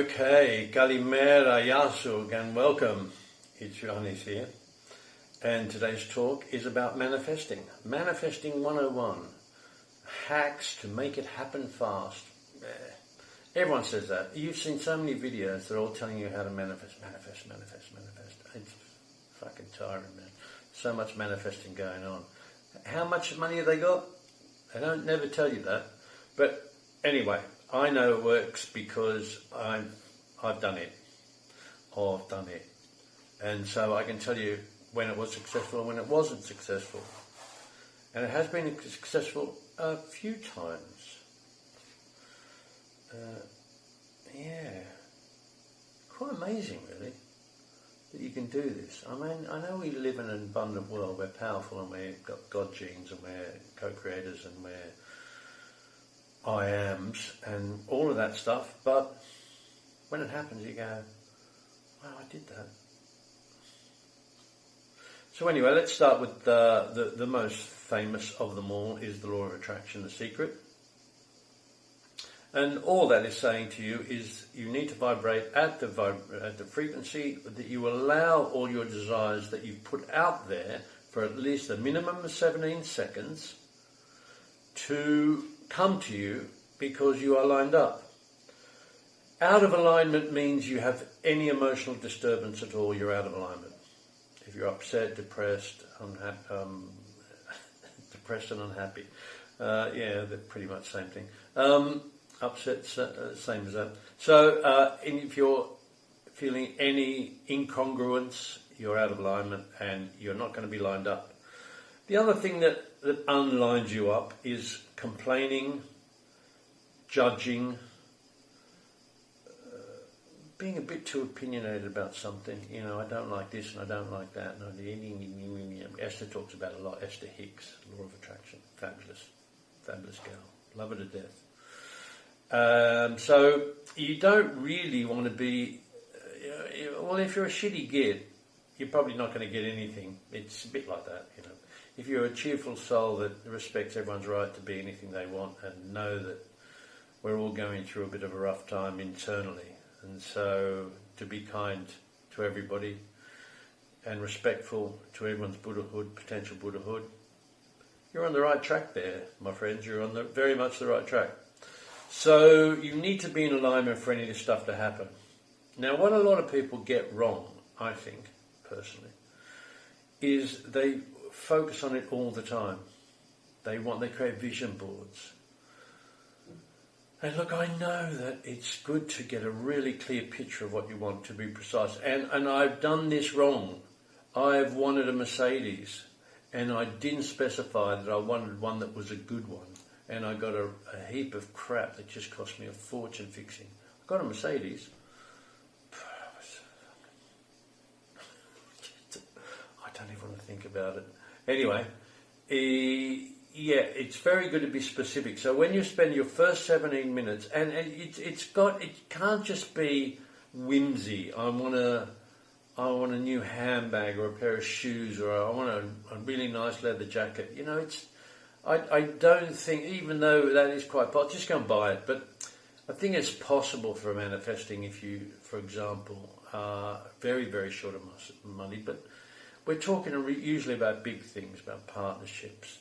Okay, Kalimera Yasug and welcome. It's Johannes here. And today's talk is about manifesting. Manifesting 101. Hacks to make it happen fast. Everyone says that. You've seen so many videos, they're all telling you how to manifest. It's fucking tiring, man. So much manifesting going on. How much money have they got? They don't never tell you that. But anyway, I know it works because I've done it. Or I've done it. And so I can tell you when it was successful and when it wasn't successful. And it has been successful a few times. Quite amazing, really, that you can do this. I mean, I know we live in an abundant world. We're powerful and we've got God genes and we're co-creators and we're I ams and all of that stuff. But when it happens, you go, wow, I did that. So anyway, let's start with the most famous of them all is the law of attraction, the secret. And all that is saying to you is you need to vibrate at the frequency that you allow all your desires that you've put out there for at least a minimum of 17 seconds to come to you because you are lined up. Out of alignment means you have any emotional disturbance at all, you're out of alignment. If you're upset, depressed, depressed and unhappy, they're pretty much the same thing. Upset, same as that. So if you're feeling any incongruence, you're out of alignment and you're not going to be lined up. The other thing that unlines you up is complaining, judging, being a bit too opinionated about something. You know, I don't like this and I don't like that. Esther talks about it a lot. Esther Hicks, Law of Attraction. Fabulous girl. Love her to death. So you don't really want to be, well, if you're a shitty git, you're probably not going to get anything. It's a bit like that, you know. If you're a cheerful soul that respects everyone's right to be anything they want and know that we're all going through a bit of a rough time internally, and so to be kind to everybody and respectful to everyone's Buddhahood, potential Buddhahood, you're on the right track there, my friends. You're on very much the right track. So you need to be in alignment for any of this stuff to happen. Now, what a lot of people get wrong, I think, personally, is they focus on it all the time. They create vision boards. And look, I know that it's good to get a really clear picture of what you want, to be precise. And I've done this wrong. I've wanted a Mercedes, and I didn't specify that I wanted one that was a good one. And I got a heap of crap that just cost me a fortune fixing. I got a Mercedes. I don't even want to think about it. Anyway, it's very good to be specific. So when you spend your first 17 minutes, and it can't just be whimsy. I want a new handbag or a pair of shoes, or I want a really nice leather jacket. You know, I don't think, even though that is quite possible, just go and buy it. But I think it's possible for manifesting if you, for example, are very, very short of money. But we're talking usually about big things, about partnerships,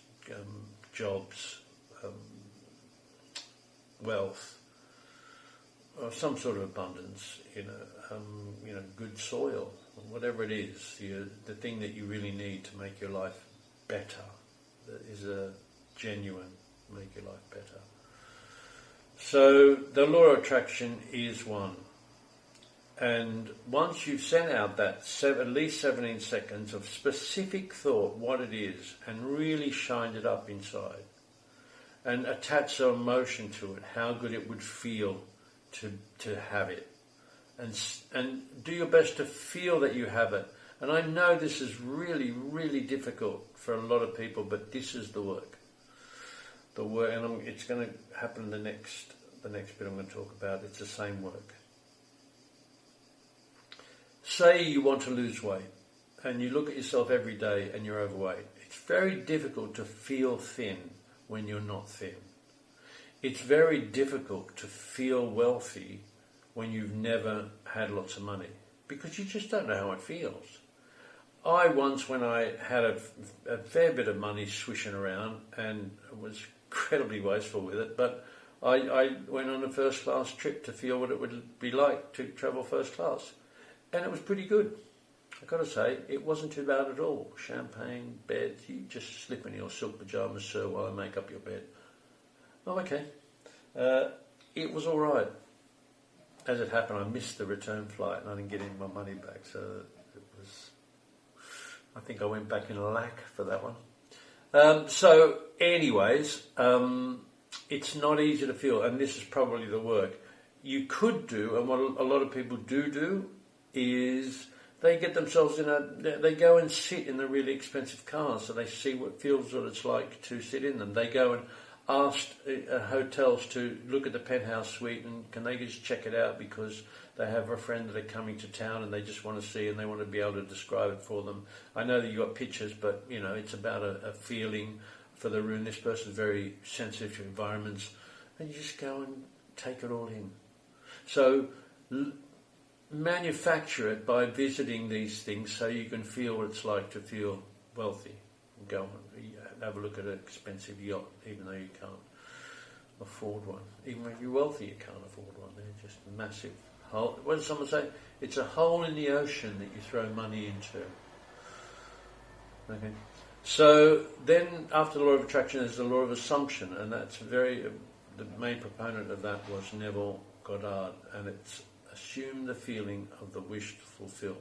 jobs, wealth, or some sort of abundance. Good soil, whatever it is. The thing that you really need to make your life better. That is a genuine make your life better. So the law of attraction is one. And once you've sent out that at least 17 seconds of specific thought, what it is, and really shined it up inside, and attach some emotion to it, how good it would feel to have it, and do your best to feel that you have it. And I know this is really, really difficult for a lot of people, but this is the work. And it's going to happen the next bit I'm going to talk about. It's the same work. Say you want to lose weight, and you look at yourself every day and you're overweight. It's very difficult to feel thin when you're not thin. It's very difficult to feel wealthy when you've never had lots of money, because you just don't know how it feels. I once, when I had a fair bit of money swishing around and was incredibly wasteful with it, but I went on a first class trip to feel what it would be like to travel first class. And it was pretty good. I've got to say, it wasn't too bad at all. Champagne, bed, you just slip in your silk pyjamas, sir, while I make up your bed. Oh, okay. It was all right. As it happened, I missed the return flight and I didn't get any of my money back, so it was... I think I went back in lack for that one. So, anyways, it's not easy to feel, and this is probably the work. You could do, and what a lot of people do, is they get themselves they go and sit in the really expensive cars, so they see what it's like to sit in them. They go and ask hotels to look at the penthouse suite, and can they just check it out because they have a friend that are coming to town and they just want to see and they want to be able to describe it for them. I know that you got pictures, but it's about a feeling for the room. This person's very sensitive to environments, and you just go and take it all in. So manufacture it by visiting these things so you can feel what it's like to feel wealthy. Go and have a look at an expensive yacht, even though you can't afford one. Even if you're wealthy, you can't afford one. They're just massive. What does someone say? It's a hole in the ocean that you throw money into. Okay. So then, after the law of attraction, there's the law of assumption, and that's the main proponent of that was Neville Goddard, and it's assume the feeling of the wish to fulfill.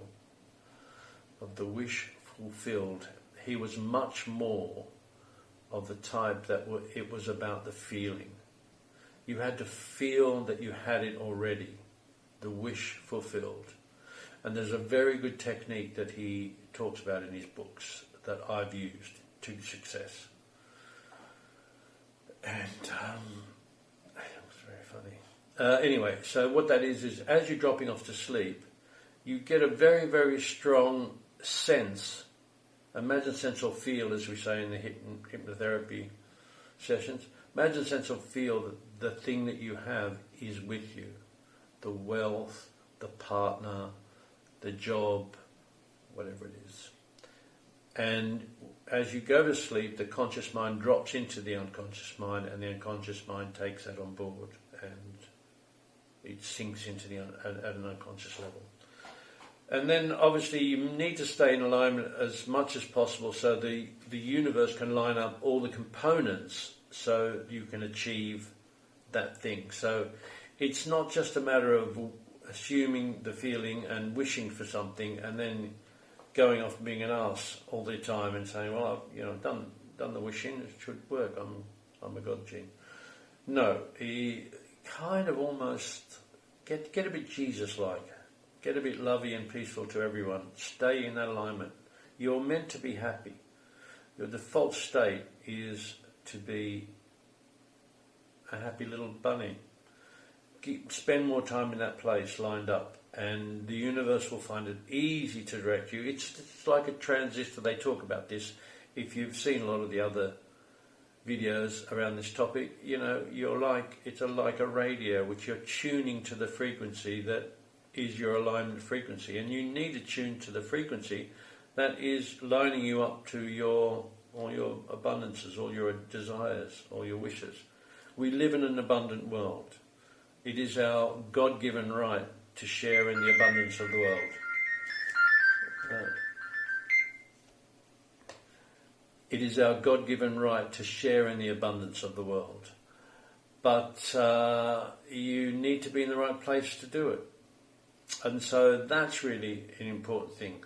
Of the wish fulfilled. He was much more of the type that it was about the feeling. You had to feel that you had it already, the wish fulfilled. And there's a very good technique that he talks about in his books that I've used to success. And it was very funny. Anyway, so what that is as you're dropping off to sleep, you get a very, very strong sense. Imagine sense or feel, as we say in the hypnotherapy sessions. Imagine sense or feel that the thing that you have is with you. The wealth, the partner, the job, whatever it is. And as you go to sleep, the conscious mind drops into the unconscious mind, and the unconscious mind takes that on board, and it sinks into at an unconscious level. And then obviously you need to stay in alignment as much as possible so the universe can line up all the components so you can achieve that thing. So it's not just a matter of assuming the feeling and wishing for something and then going off and being an arse all the time and saying, well, I've done the wishing, it should work, I'm a God gene. No, he kind of almost get a bit Jesus-like. Get a bit lovey and peaceful to everyone. Stay in that alignment. You're meant to be happy. Your default state is to be a happy little bunny. Spend more time in that place lined up, and the universe will find it easy to direct you. It's like a transistor. They talk about this. If you've seen a lot of the other videos around this topic, it's like a radio which you're tuning to the frequency that is your alignment frequency, and you need to tune to the frequency that is lining you up to all your abundances, all your desires, all your wishes. We live in an abundant world. It is our God-given right to share in the abundance of the world. It is our God-given right to share in the abundance of the world. But you need to be in the right place to do it. And so that's really an important thing.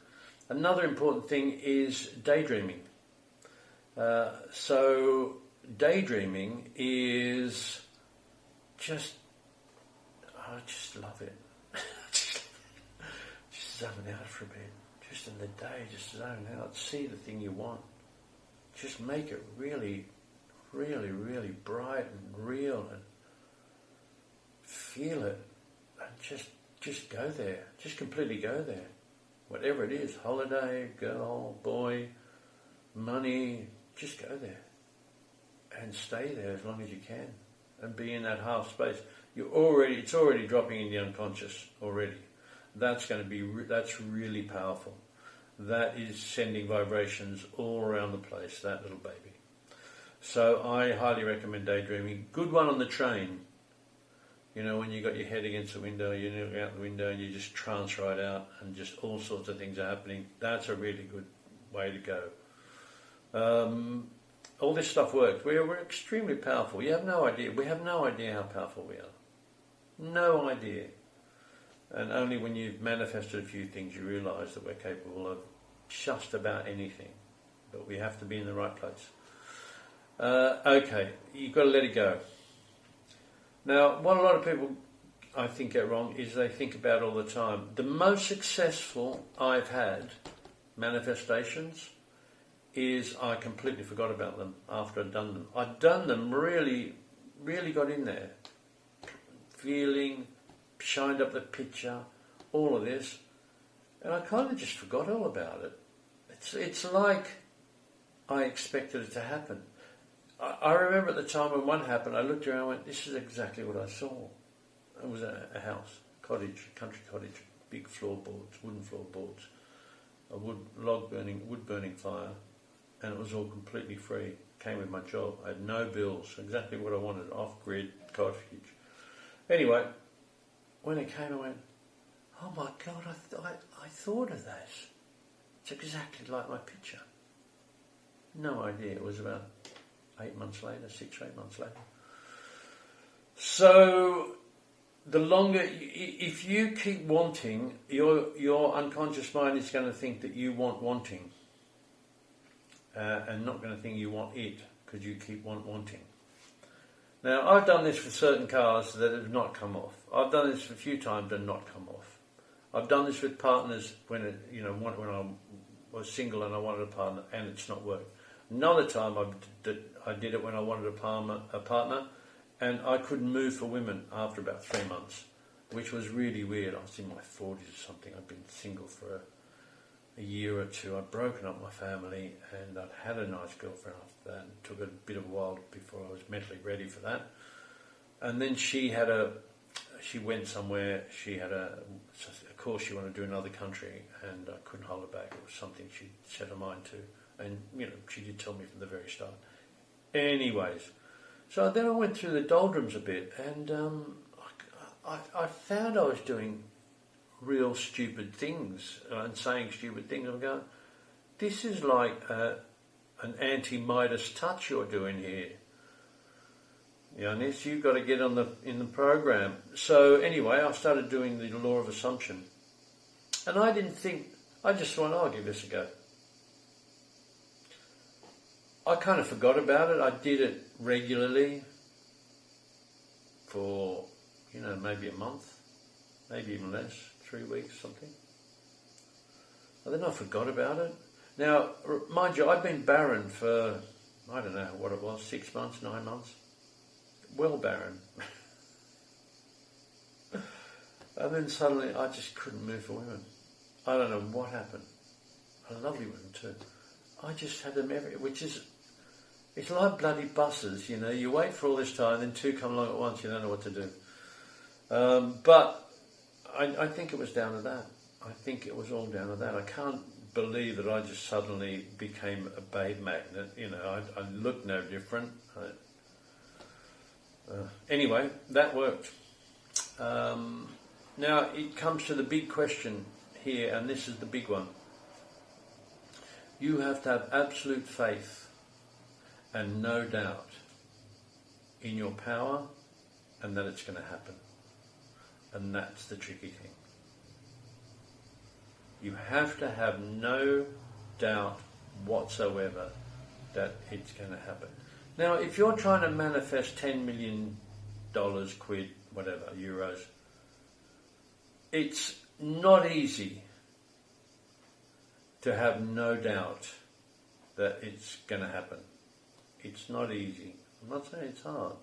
Another important thing is daydreaming. So daydreaming is I just love it. Just zone out for a bit. Just in the day, just zone out. See the thing you want. Just make it really, really, really bright and real, and feel it, and just go there. Just completely go there. Whatever it is, holiday, girl, boy, money, just go there. And stay there as long as you can. And be in that half space. it's already dropping in the unconscious already. That's really powerful. That is sending vibrations all around the place, that little baby. So I highly recommend daydreaming. Good one on the train. You know, when you got your head against the window, you look out the window and you just trance right out and just all sorts of things are happening. That's a really good way to go. All this stuff works. We're extremely powerful. You have no idea. We have no idea how powerful we are. No idea. And only when you've manifested a few things you realise that we're capable of just about anything. But we have to be in the right place. Okay, you've got to let it go. Now, what a lot of people, I think, get wrong is they think about all the time. The most successful I've had manifestations is I completely forgot about them after I'd done them. I'd done them, really, really got in there. Feeling, shined up the picture, all of this. And I kind of just forgot all about it. It's like I expected it to happen. I remember at the time when one happened, I looked around and went, this is exactly what I saw. It was a house, cottage, country cottage, big floorboards, wooden floorboards, a wood burning fire, and it was all completely free. Came with my job. I had no bills, exactly what I wanted, off-grid, cottage. Anyway, when it came, I went, oh my God, I thought of that. It's exactly like my picture. No idea. It was about 8 months later, 6 or 8 months later. So the longer, if you keep wanting, your unconscious mind is going to think that you want wanting, and not going to think you want it, because you keep wanting. Now, I've done this for certain cars that have not come off. I've done this a few times and not come off. I've done this with partners when I was single and I wanted a partner and it's not worked. Another time I did it when I wanted a partner and I couldn't move for women after about 3 months, which was really weird. I was in my 40s or something. I'd been single for a year or two. I'd broken up my family and I'd had a nice girlfriend after that. It took a bit of a while before I was mentally ready for that. And then she went somewhere, of course she wanted to do another country and I couldn't hold her back. It was something she set her mind to. And, she did tell me from the very start. Anyways, so then I went through the doldrums a bit and I found I was doing real stupid things and saying stupid things. I'm going, this is like an anti-Midas touch you're doing here. Yanis, you've got to get in the program. So anyway, I started doing the law of assumption. And I just thought, I'll give this a go. I kind of forgot about it. I did it regularly for, maybe a month, maybe even less, 3 weeks, something. And then I forgot about it. Now, mind you, I've been barren for, I don't know what it was, 6 months, 9 months. Well barren. And then suddenly I just couldn't move for women. I don't know what happened. Lovely women too. I just had them it's like bloody buses, you wait for all this time, then two come along at once, you don't know what to do. But I think it was down to that. I think it was all down to that. I can't believe that I just suddenly became a babe magnet. I looked no different. Anyway, that worked. Now it comes to the big question here, and this is the big one. You have to have absolute faith and no doubt in your power and that it's going to happen. And that's the tricky thing. You have to have no doubt whatsoever that it's going to happen. Now, if you're trying to manifest $10 million, quid, whatever, euros, it's not easy to have no doubt that it's going to happen. It's not easy. I'm not saying it's hard.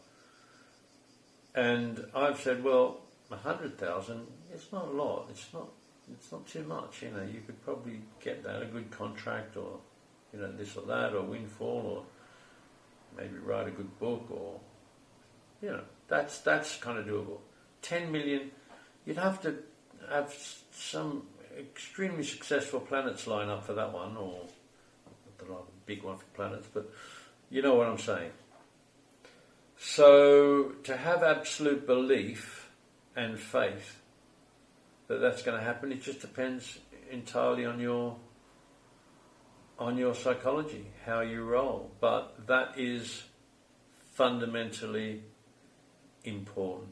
And I've said, well, 100,000, it's not a lot. It's not too much. You could probably get that, a good contract or, this or that, or windfall, or maybe write a good book, or, That's kind of doable. 10 million, you'd have to have some extremely successful planets line up for that one, or not a big one for planets, but you know what I'm saying. So to have absolute belief and faith that that's going to happen, it just depends entirely on your psychology, how you roll. But that is fundamentally important.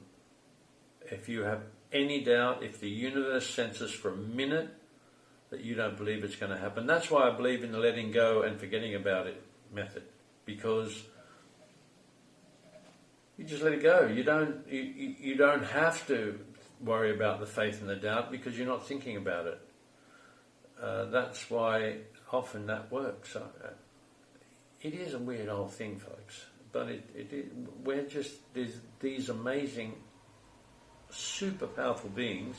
If you have any doubt, if the universe senses for a minute that you don't believe it's going to happen, that's why I believe in the letting go and forgetting about it method, because you just let it go. You don't have to worry about the faith and the doubt because you're not thinking about it. That's why often that works. It is a weird old thing, folks, but we're just these amazing, super powerful beings,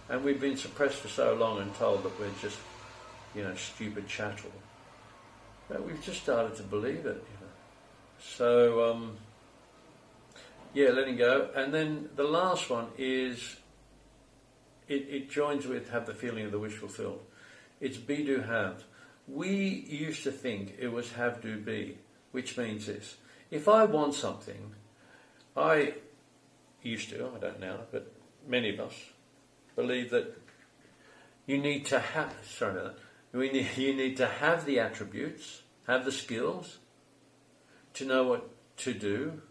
and we've been suppressed for so long and told that we're just, stupid chattel. But we've just started to believe it. So, letting go. And then the last one is, it joins with have the feeling of the wish fulfilled. It's be, do, have. We used to think it was have, do, be, which means this. If I want something, I used to, I don't now, but many of us believe that you need to have, you need to have the attributes, have the skills to know what to do,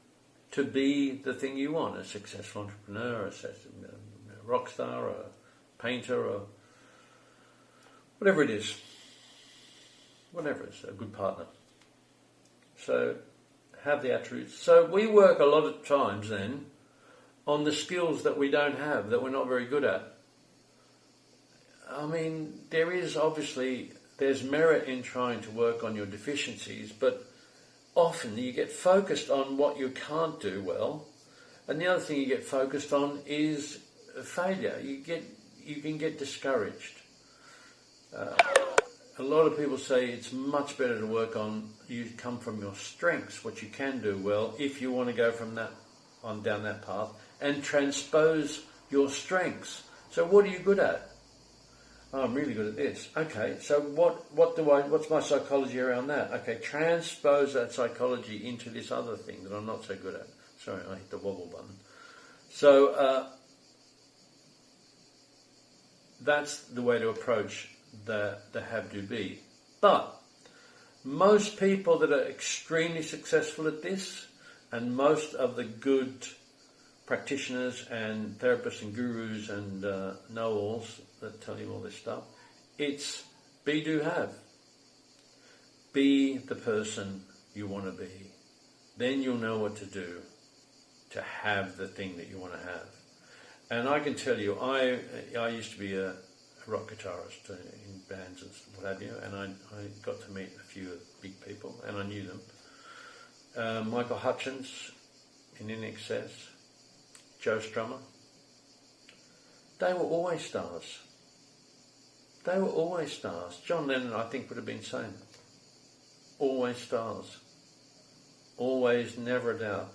to be the thing you want, a successful entrepreneur, a rock star, a painter, or whatever it is, a good partner. So have the attributes. So we work a lot of times then on the skills that we don't have, that we're not very good at. I mean, there's merit in trying to work on your deficiencies, but often you get focused on what you can't do well, and the other thing you get focused on is failure. You can get discouraged. A lot of people say it's much better to work on, you come from your strengths, what you can do well, if you want to go from that on down that path, and transpose your strengths. So what are you good at? Oh, I'm really good at this. Okay, so what's my psychology around that? Okay, transpose that psychology into this other thing that I'm not so good at. Sorry, I hit the wobble button. So that's the way to approach the have, do, be. But most people that are extremely successful at this, and most of the good practitioners and therapists and gurus and know-alls that tell you all this stuff, it's be, do, have. Be the person you want to be. Then you'll know what to do to have the thing that you want to have. And I can tell you, I used to be a rock guitarist in bands and what have you, and I got to meet a few big people, and I knew them. Michael Hutchins in INXS, Joe Strummer. They were always stars. They were always stars. John Lennon, I think, would have been the same. Always stars. Always, never a doubt.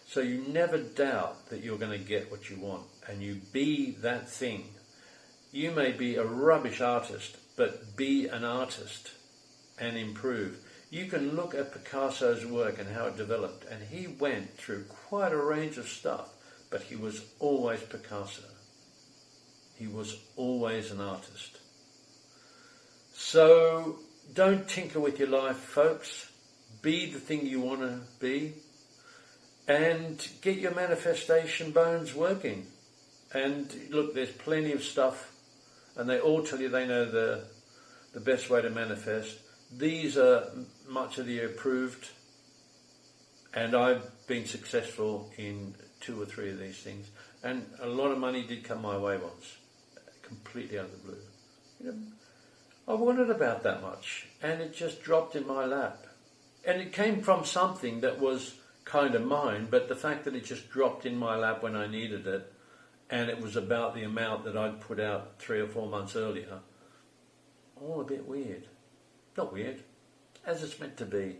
So you never doubt that you're going to get what you want, and you be that thing. You may be a rubbish artist, but be an artist and improve. You can look at Picasso's work and how it developed, and he went through quite a range of stuff, but he was always Picasso. He was always an artist. So don't tinker with your life, folks. Be the thing you want to be, and get your manifestation bones working. And look, there's plenty of stuff, and they all tell you they know the best way to manifest. These are much of the approved, and I've been successful in 2 or 3 of these things. And a lot of money did come my way once, completely out of the blue. I wanted about that much, and it just dropped in my lap. And it came from something that was kind of mine, but the fact that it just dropped in my lap when I needed it, and it was about the amount that I'd put out 3 or 4 months earlier, all a bit weird. Not weird, as it's meant to be.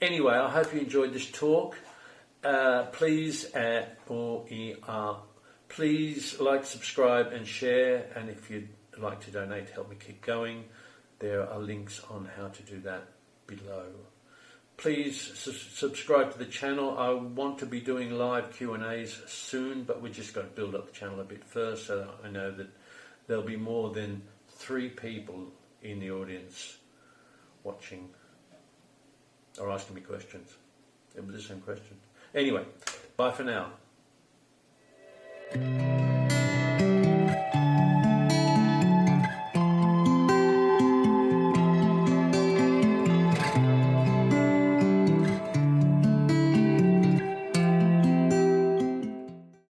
Anyway, I hope you enjoyed this talk, please please like, subscribe and share, and if you'd like to donate to help me keep going, there are links on how to do that below. Please subscribe to the channel. I want to be doing live Q&As soon, but we're just going to build up the channel a bit first, so that I know that there'll be more than 3 people in the audience watching or asking me questions. It was the same question. Anyway, bye for now.